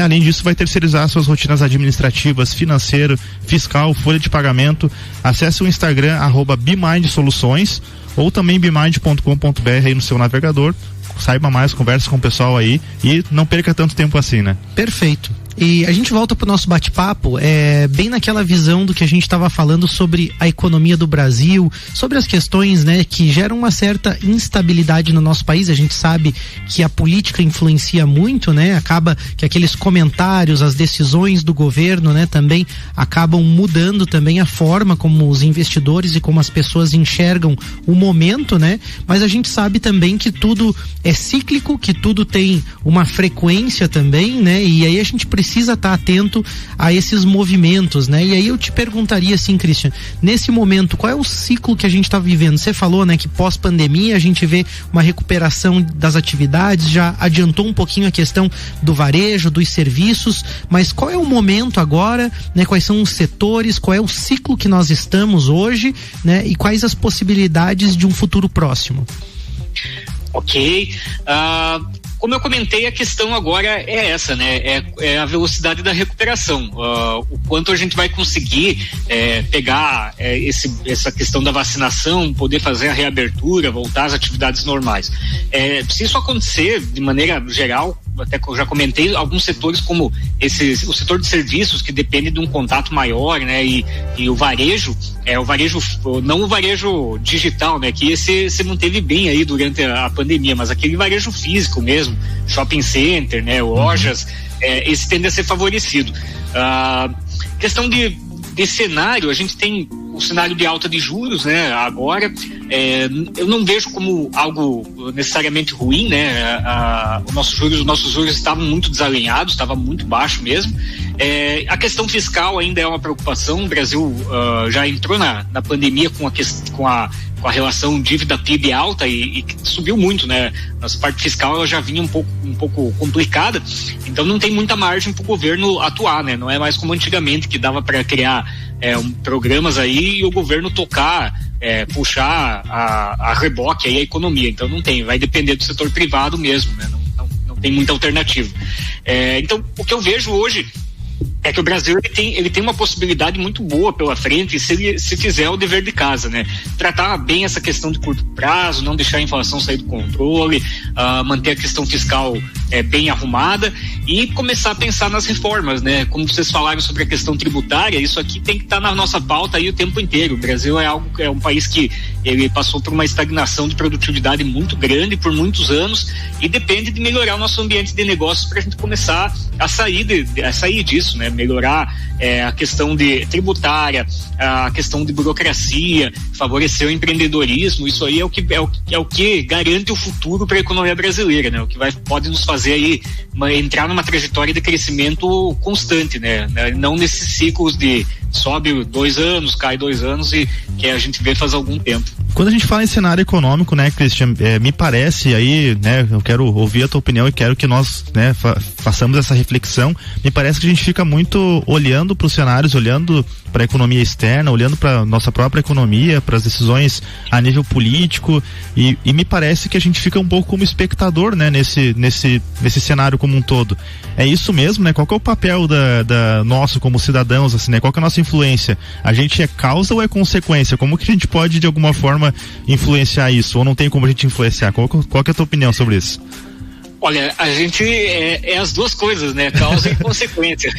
além disso, vai terceirizar suas rotinas administrativas, financeiro, fiscal, folha de pagamento. Acesse o Instagram @BeMindSoluções ou também bemind.com.br aí no seu navegador. Saiba mais, converse com o pessoal aí e não perca tanto tempo assim, né? Perfeito. E a gente volta pro nosso bate-papo, bem naquela visão do que a gente estava falando sobre a economia do Brasil, sobre as questões, né, que geram uma certa instabilidade no nosso país. A gente sabe que a política influencia muito, né? Acaba que aqueles comentários, as decisões do governo, né, também acabam mudando também a forma como os investidores e como as pessoas enxergam o momento, né? Mas a gente sabe também que tudo é cíclico, que tudo tem uma frequência também, né? E aí a gente precisa estar atento a esses movimentos, né? E aí eu te perguntaria assim, Christian, nesse momento, qual é o ciclo que a gente está vivendo? Você falou, né, que pós-pandemia a gente vê uma recuperação das atividades, já adiantou um pouquinho a questão do varejo, dos serviços, mas qual é o momento agora, né? Quais são os setores, qual é o ciclo que nós estamos hoje, né? E quais as possibilidades de um futuro próximo? Ok, como eu comentei, a questão agora é essa, né? É a velocidade da recuperação. O quanto a gente vai conseguir pegar essa questão da vacinação, poder fazer a reabertura, voltar às atividades normais. Se isso acontecer de maneira geral, até que eu já comentei, alguns setores como o setor de serviços, que depende de um contato maior, né? E o varejo, não o varejo digital, né? Que esse se manteve bem aí durante a pandemia, mas aquele varejo físico mesmo, shopping center, né? Lojas, esse tende a ser favorecido. Questão de cenário, a gente tem o cenário de alta de juros, né? Agora, eu não vejo como algo necessariamente ruim, né? Os nossos juros estavam muito desalinhados, estava muito baixo mesmo. A questão fiscal ainda é uma preocupação. O Brasil já entrou na pandemia com a relação dívida-PIB alta e subiu muito, né? Nossa parte fiscal ela já vinha um pouco complicada, então não tem muita margem para o governo atuar, né? Não é mais como antigamente que dava para criar programas aí e o governo tocar, puxar a reboque aí a economia. Então não tem, vai depender do setor privado mesmo, né? Não tem muita alternativa. Então o que eu vejo hoje é que o Brasil ele tem uma possibilidade muito boa pela frente se fizer o dever de casa, né? Tratar bem essa questão de curto prazo, não deixar a inflação sair do controle, manter a questão fiscal bem arrumada e começar a pensar nas reformas, né? Como vocês falaram sobre a questão tributária, isso aqui tem que estar na nossa pauta aí o tempo inteiro. O Brasil é um país que ele passou por uma estagnação de produtividade muito grande por muitos anos e depende de melhorar o nosso ambiente de negócios para a gente começar a sair disso, né? Melhorar a questão de tributária, a questão de burocracia, favorecer o empreendedorismo. Isso aí é o que garante o futuro para a economia brasileira, né? O que pode nos fazer aí entrar numa trajetória de crescimento constante, né? Não nesses ciclos de sobe 2 anos, cai 2 anos e que a gente vê faz algum tempo. Quando a gente fala em cenário econômico, né, Christian, me parece aí, né, eu quero ouvir a tua opinião e quero que nós, né, façamos essa reflexão. Me parece que a gente fica muito olhando para os cenários, olhando para a economia externa, olhando para nossa própria economia, para as decisões a nível político e me parece que a gente fica um pouco como espectador, né, nesse cenário como um todo. É isso mesmo, né? Qual que é o papel da nosso como cidadãos, assim, né? Qual que é a nossa influência? A gente é causa ou é consequência? Como que a gente pode de alguma forma influenciar isso? Ou não tem como a gente influenciar? Qual que é a tua opinião sobre isso? Olha, a gente é as duas coisas, né? Causa e consequência.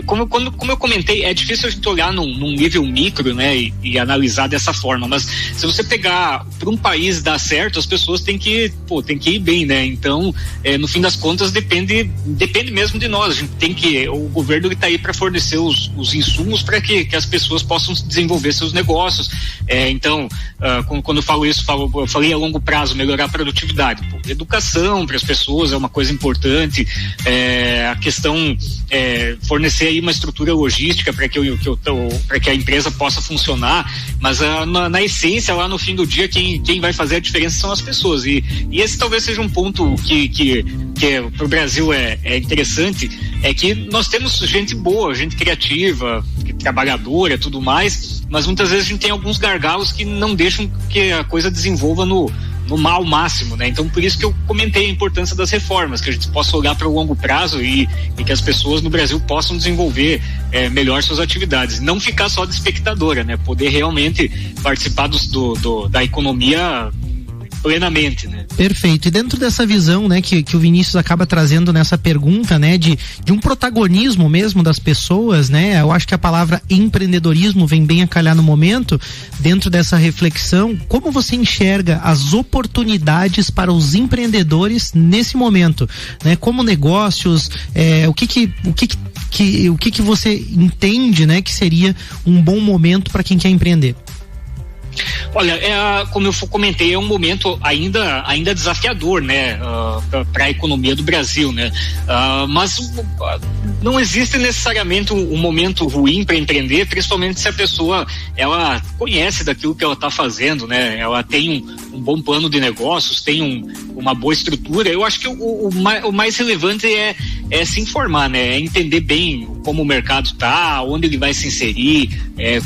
Como eu comentei, é difícil a gente olhar num nível micro, né, e analisar dessa forma, mas se você pegar para um país dar certo, as pessoas têm que ir bem, né? Então, no fim das contas, depende mesmo de nós. A gente o governo está aí para fornecer os insumos para que as pessoas possam desenvolver seus negócios. Então, quando eu falo isso, eu falei a longo prazo, melhorar a produtividade. Educação para as pessoas é uma coisa importante, a questão fornecer aí uma estrutura logística para que a empresa possa funcionar, mas na essência, lá no fim do dia, quem vai fazer a diferença são as pessoas, e esse talvez seja um ponto que para o Brasil é interessante, é que nós temos gente boa, gente criativa, trabalhadora, tudo mais, mas muitas vezes a gente tem alguns gargalos que não deixam que a coisa desenvolva no mal máximo, né? Então, por isso que eu comentei a importância das reformas, que a gente possa olhar para o longo prazo e que as pessoas no Brasil possam desenvolver melhor suas atividades, não ficar só de espectadora, né? Poder realmente participar da economia plenamente, né? Perfeito. E dentro dessa visão, né, que o Vinícius acaba trazendo nessa pergunta, né, de um protagonismo mesmo das pessoas, né, eu acho que a palavra empreendedorismo vem bem a calhar no momento, dentro dessa reflexão, como você enxerga as oportunidades para os empreendedores nesse momento, né, como negócios, o que você entende, né, que seria um bom momento para quem quer empreender? Olha, como eu comentei, é um momento ainda desafiador, né, para a economia do Brasil, né, mas não existe necessariamente um momento ruim para empreender, principalmente se a pessoa ela conhece daquilo que ela está fazendo, né, ela tem um bom plano de negócios, tem uma boa estrutura. Eu acho que o mais relevante é se informar, né, é entender bem como o mercado está, onde ele vai se inserir,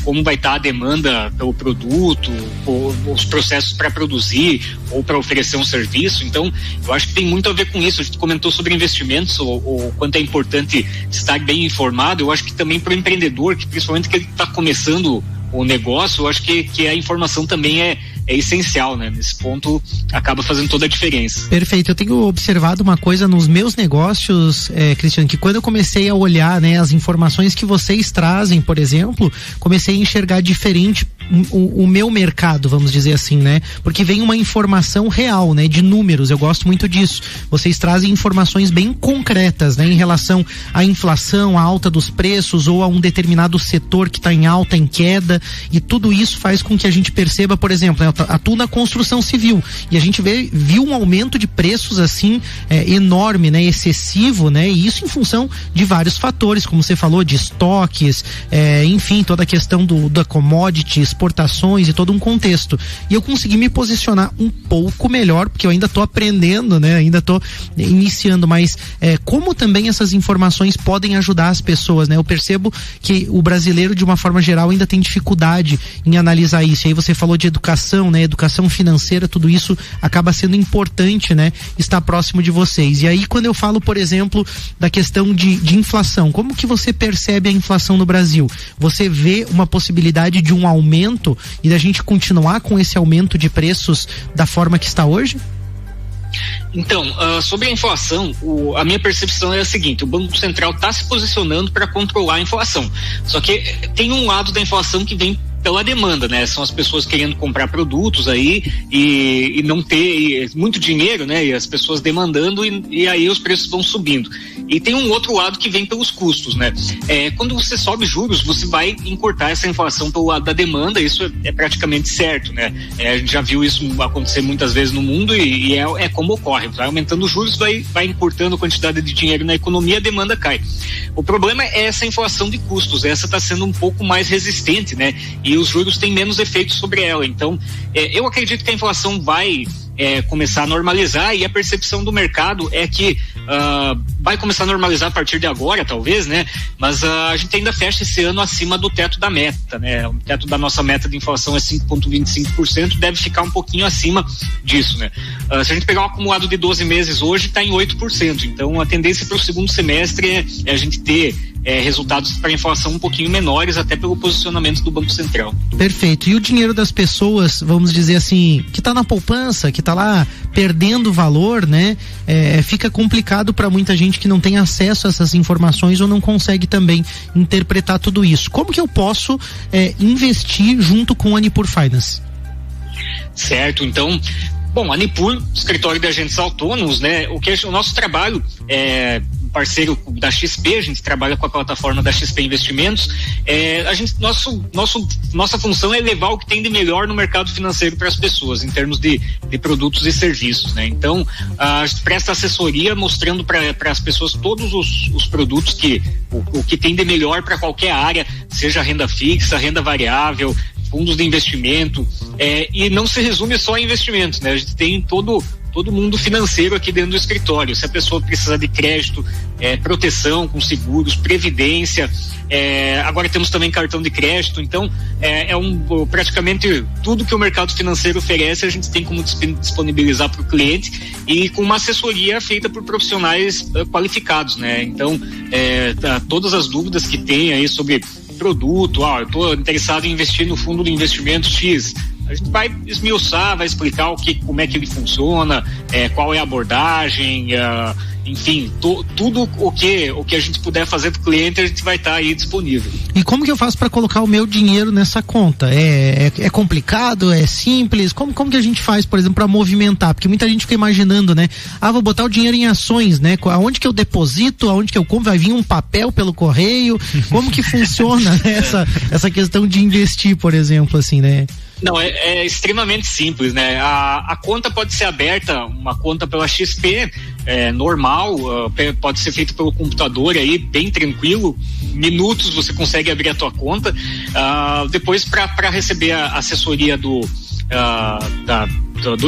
como vai estar a demanda pelo produto, os processos para produzir ou para oferecer um serviço. Então, eu acho que tem muito a ver com isso. A gente comentou sobre investimentos, o quanto é importante estar bem informado. Eu acho que também para o empreendedor, que principalmente que ele está começando o negócio, eu acho que a informação também é essencial, né? Nesse ponto acaba fazendo toda a diferença. Perfeito. Eu tenho observado uma coisa nos meus negócios, Cristiano, que quando eu comecei a olhar, né, as informações que vocês trazem, por exemplo, comecei a enxergar diferente o meu mercado, vamos dizer assim, né? Porque vem uma informação real, né? De números, eu gosto muito disso. Vocês trazem informações bem concretas, né? Em relação à inflação, à alta dos preços ou a um determinado setor que está em alta, em queda, e tudo isso faz com que a gente perceba, por exemplo, né? Eu atuo na construção civil e a gente viu um aumento de preços assim enorme, né? Excessivo, né? E isso em função de vários fatores, como você falou, de estoques, enfim, toda a questão da commodity, exportações e todo um contexto. E eu consegui me posicionar um pouco melhor, porque eu ainda estou aprendendo, né? Ainda estou iniciando, mas como também essas informações podem ajudar as pessoas, né? Eu percebo que o brasileiro, de uma forma geral, ainda tem dificuldade em analisar isso. E aí você falou de educação, né? Educação financeira, tudo isso acaba sendo importante, né? Estar próximo de vocês. E aí, quando eu falo, por exemplo, da questão de inflação, como que você percebe a inflação no Brasil? Você vê uma possibilidade de um aumento e da gente continuar com esse aumento de preços da forma que está hoje? Então, sobre a inflação, a minha percepção é a seguinte: o Banco Central está se posicionando para controlar a inflação. Só que tem um lado da inflação que vem pela demanda, né? São as pessoas querendo comprar produtos aí e não ter muito dinheiro, né? E as pessoas demandando e aí os preços vão subindo. E tem um outro lado que vem pelos custos, né? Quando você sobe juros, você vai encurtar essa inflação pelo lado da demanda, isso é praticamente certo, né? A gente já viu isso acontecer muitas vezes no mundo e é como ocorre. Vai aumentando os juros, vai encurtando a quantidade de dinheiro na economia, a demanda cai. O problema é essa inflação de custos, essa está sendo um pouco mais resistente, né? E os juros têm menos efeito sobre ela. Então, eu acredito que a inflação vai começar a normalizar, e a percepção do mercado é que vai começar a normalizar a partir de agora, talvez, né? Mas a gente ainda fecha esse ano acima do teto da meta, né? O teto da nossa meta de inflação é 5,25%, deve ficar um pouquinho acima disso, né? Se a gente pegar um acumulado de 12 meses hoje, está em 8%. Então, a tendência para o segundo semestre é a gente ter resultados para inflação um pouquinho menores, até pelo posicionamento do Banco Central. Perfeito. E o dinheiro das pessoas, vamos dizer assim, que está na poupança, que está lá perdendo valor, né? Fica complicado para muita gente que não tem acesso a essas informações ou não consegue também interpretar tudo isso. Como que eu posso investir junto com a Nipur Finance? Certo, então, bom, a Nipur, escritório de agentes autônomos, né? O nosso trabalho parceiro da XP, a gente trabalha com a plataforma da XP Investimentos. Nossa função é levar o que tem de melhor no mercado financeiro para as pessoas, em termos de produtos e serviços, né? Então, a gente presta assessoria mostrando para as pessoas todos os produtos o que tem de melhor para qualquer área, seja renda fixa, renda variável, fundos de investimento, e não se resume só a investimentos, né? A gente tem todo mundo financeiro aqui dentro do escritório. Se a pessoa precisar de crédito, proteção com seguros, previdência, agora temos também cartão de crédito, então praticamente tudo que o mercado financeiro oferece a gente tem como disponibilizar para o cliente, e com uma assessoria feita por profissionais qualificados, né? Então, todas as dúvidas que tem aí sobre produto, eu estou interessado em investir no fundo de investimento X, a gente vai esmiuçar, vai explicar como é que ele funciona, qual é a abordagem, enfim, tudo o que a gente puder fazer para o cliente, a gente vai estar aí disponível. E como que eu faço para colocar o meu dinheiro nessa conta? É complicado? É simples? Como que a gente faz, por exemplo, para movimentar? Porque muita gente fica imaginando, né? Vou botar o dinheiro em ações, né? Aonde que eu deposito? Aonde que eu compro? Vai vir um papel pelo correio? Como que funciona, né? essa questão de investir, por exemplo, assim, né? Não, é extremamente simples, né? A conta pode ser aberta, uma conta pela XP, normal, pode ser feito pelo computador aí, bem tranquilo, minutos você consegue abrir a tua conta. Depois, para receber a assessoria do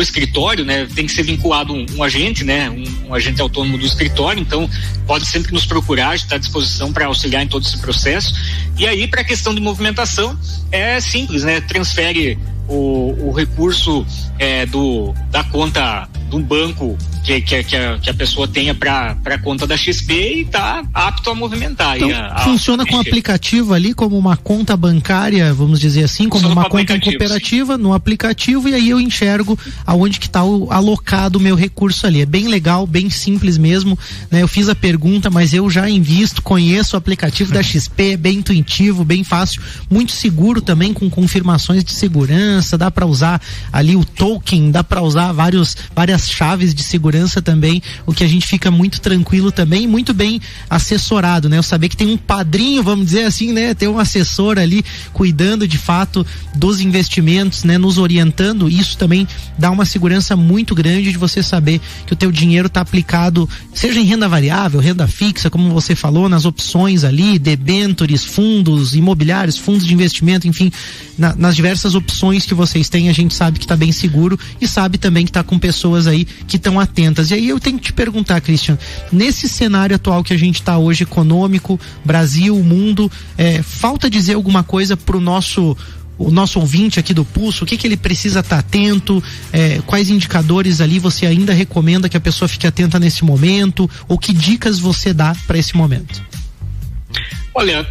escritório, né, tem que ser vinculado um agente, né, um agente autônomo do escritório, então pode sempre nos procurar, a gente está à disposição para auxiliar em todo esse processo. E aí, para a questão de movimentação, é simples, né, transfere o recurso da conta de um banco que a pessoa tenha para a conta da XP e está apto a movimentar. Então, funciona com o aplicativo ali como uma conta bancária, vamos dizer assim, como uma conta em cooperativa, no aplicativo, e aí eu enxergo aonde que está alocado o meu recurso ali. É bem legal, bem simples mesmo, né? Eu fiz a pergunta, mas eu já invisto, conheço o aplicativo da XP, é bem intuitivo, bem fácil, muito seguro também, com confirmações de segurança, dá para usar ali o token, dá para usar várias chaves de segurança também, o que a gente fica muito tranquilo também, muito bem assessorado, né? Eu saber que tem um padrinho, vamos dizer assim, né? Ter um assessor ali cuidando de fato dos investimentos, né? Nos orientando, isso também dá uma segurança muito grande de você saber que o teu dinheiro está aplicado, seja em renda variável, renda fixa, como você falou, nas opções ali, debêntures, fundos imobiliários, fundos de investimento, enfim, nas diversas opções que vocês têm, a gente sabe que está bem seguro e sabe também que está com pessoas aí que estão atentas. E aí eu tenho que te perguntar, Christian, nesse cenário atual que a gente está hoje, econômico, Brasil, mundo, falta dizer alguma coisa pro o nosso ouvinte aqui do Pulso, o que ele precisa estar atento, quais indicadores ali você ainda recomenda que a pessoa fique atenta nesse momento, ou que dicas você dá para esse momento? Olha,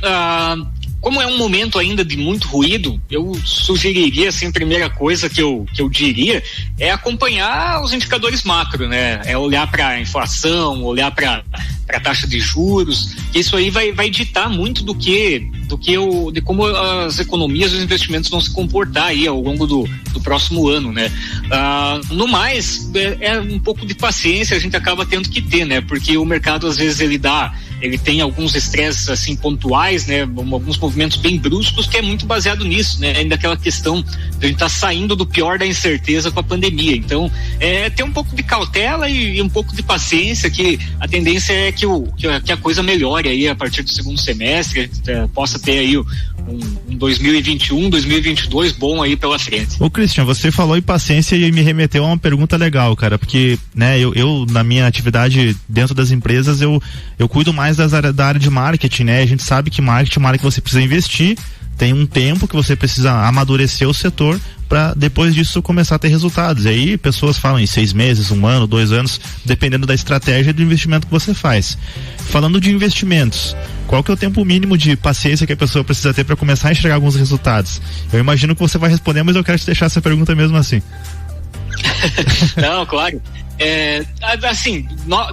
como é um momento ainda de muito ruído, eu sugeriria, assim, a primeira coisa que eu diria é acompanhar os indicadores macro, né? É olhar para a inflação, olhar para a taxa de juros, que isso aí vai ditar muito de como as economias e os investimentos vão se comportar aí ao longo do próximo ano, né? No mais, é um pouco de paciência a gente acaba tendo que ter, né? Porque o mercado, às vezes, ele tem alguns estresses assim pontuais, né? Alguns movimentos bem bruscos, que é muito baseado nisso, né? Ainda aquela questão de a gente estar saindo do pior da incerteza com a pandemia. Então, ter um pouco de cautela e um pouco de paciência, que a tendência é que a coisa melhore aí a partir do segundo semestre, possa ter aí um 2021, 2022 bom aí pela frente. Ô Christian, você falou em paciência e me remeteu a uma pergunta legal, cara, porque, né, eu na minha atividade dentro das empresas, eu cuido mais da área de marketing, né? A gente sabe que marketing é uma área que você precisa investir, tem um tempo que você precisa amadurecer o setor para depois disso começar a ter resultados. E aí pessoas falam em 6 meses, 1 ano, 2 anos, dependendo da estratégia e do investimento que você faz. Falando de investimentos, qual que é o tempo mínimo de paciência que a pessoa precisa ter para começar a enxergar alguns resultados? Eu imagino que você vai responder, mas eu quero te deixar essa pergunta mesmo assim. Não, claro. Assim,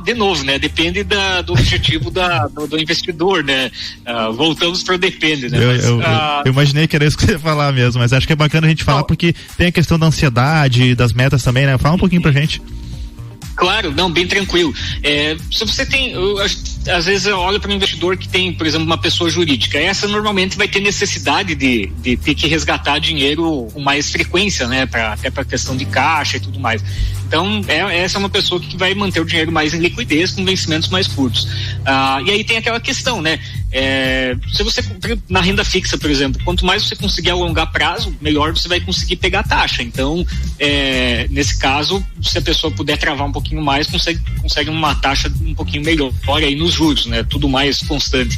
de novo, né? Depende do objetivo do investidor, né? Voltamos para o depende, né? Eu imaginei que era isso que você ia falar mesmo, mas acho que é bacana a gente falar porque tem a questão da ansiedade, das metas também, né? Fala um pouquinho pra gente. Claro, não, bem tranquilo. Se você tem, às vezes eu olho para um investidor que tem, por exemplo, uma pessoa jurídica, essa normalmente vai ter necessidade de ter que resgatar dinheiro com mais frequência, né? Até para questão de caixa e tudo mais. Então, essa é uma pessoa que vai manter o dinheiro mais em liquidez, com vencimentos mais curtos. E aí tem aquela questão, né? Se você, na renda fixa, por exemplo, quanto mais você conseguir alongar prazo, melhor você vai conseguir pegar a taxa. Então, nesse caso, se a pessoa puder travar um pouquinho mais, consegue uma taxa um pouquinho melhor aí nos juros, né? Tudo mais constante.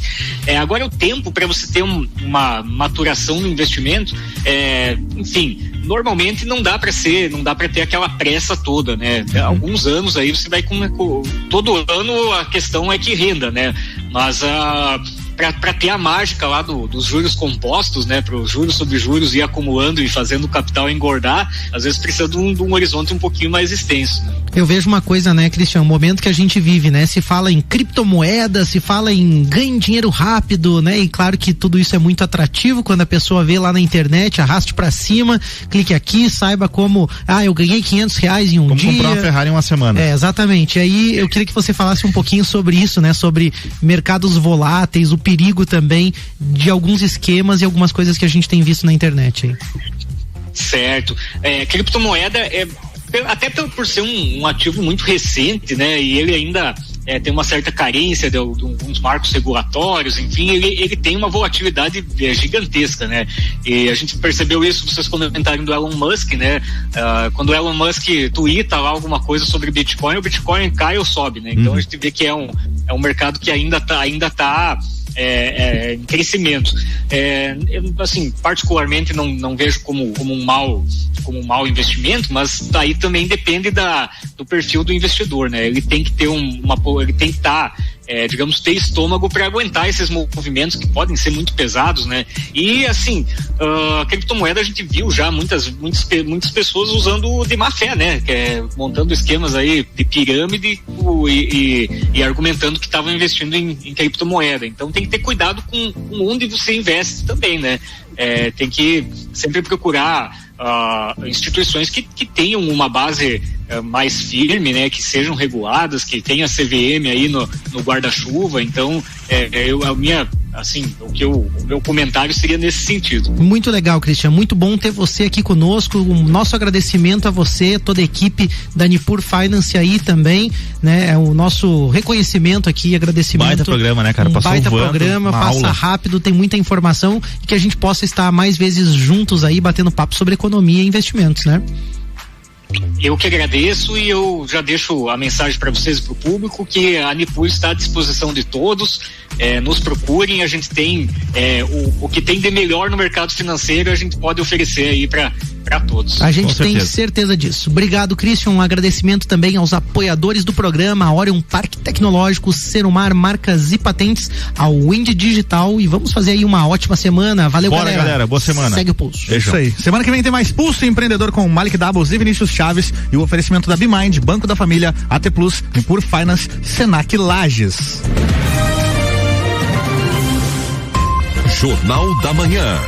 Agora, o tempo para você ter uma maturação no investimento, enfim, normalmente não dá para ter aquela pressa toda, né? Alguns anos aí você vai todo ano a questão é que renda, né? Mas para ter a mágica lá dos juros compostos, né? Para os juros sobre juros ir acumulando e fazendo o capital engordar, às vezes precisa de um horizonte um pouquinho mais extenso, né? Eu vejo uma coisa, né, Cristian, o momento que a gente vive, né? Se fala em criptomoeda, se fala em ganhe dinheiro rápido, né? E claro que tudo isso é muito atrativo quando a pessoa vê lá na internet, arraste pra cima, clique aqui, saiba como, eu ganhei R$500 em um dia. Como comprar uma Ferrari em uma semana. Exatamente. Aí eu queria que você falasse um pouquinho sobre isso, né? Sobre mercados voláteis, o perigo também de alguns esquemas e algumas coisas que a gente tem visto na internet aí. Certo. Criptomoeda até por ser um ativo muito recente, né? E ele ainda tem uma certa carência de alguns marcos regulatórios, enfim, ele tem uma volatilidade gigantesca, né? E a gente percebeu isso, vocês comentaram do Elon Musk, né? Quando o Elon Musk tuita lá alguma coisa sobre Bitcoin, o Bitcoin cai ou sobe, né? Então a gente vê que é um mercado que ainda tá em crescimento. Eu, assim, particularmente não vejo como um mau investimento, mas aí também depende do perfil do investidor, né? Ele tem que ter ele tem que estar digamos, ter estômago para aguentar esses movimentos que podem ser muito pesados, né? E assim, a criptomoeda a gente viu já muitas pessoas usando de má fé, né? Montando esquemas aí de pirâmide e argumentando que estavam investindo em criptomoeda. Então tem que ter cuidado com onde você investe também, né? Tem que sempre procurar instituições que tenham uma base mais firme, né, que sejam reguladas, que tenha CVM aí no guarda-chuva. Então, o meu comentário seria nesse sentido. Muito legal, Cristian, muito bom ter você aqui conosco. O nosso agradecimento a você, toda a equipe da Nipur Finance aí também, né, o nosso reconhecimento aqui, agradecimento. Baita programa, né, cara? Passou baita programa, passa aula rápido, tem muita informação e que a gente possa estar mais vezes juntos aí, batendo papo sobre economia e investimentos, né? Eu que agradeço e eu já deixo a mensagem para vocês e para o público que a Nipur está à disposição de todos, nos procurem, a gente tem o que tem de melhor no mercado financeiro, a gente pode oferecer aí para todos. A gente tem certeza disso. Obrigado, Cristian, um agradecimento também aos apoiadores do programa, a Orion Parque Tecnológico, Serumar Marcas e Patentes, ao Wind Digital, e vamos fazer aí uma ótima semana. Valeu, galera. Boa semana. Segue o pulso. Isso aí. Semana que vem tem mais Pulso Empreendedor com Malik Doubles e Vinícius Chaves e o oferecimento da BeMind, Banco da Família, AT Plus, Nipur Finance, Senac Lages. Jornal da Manhã.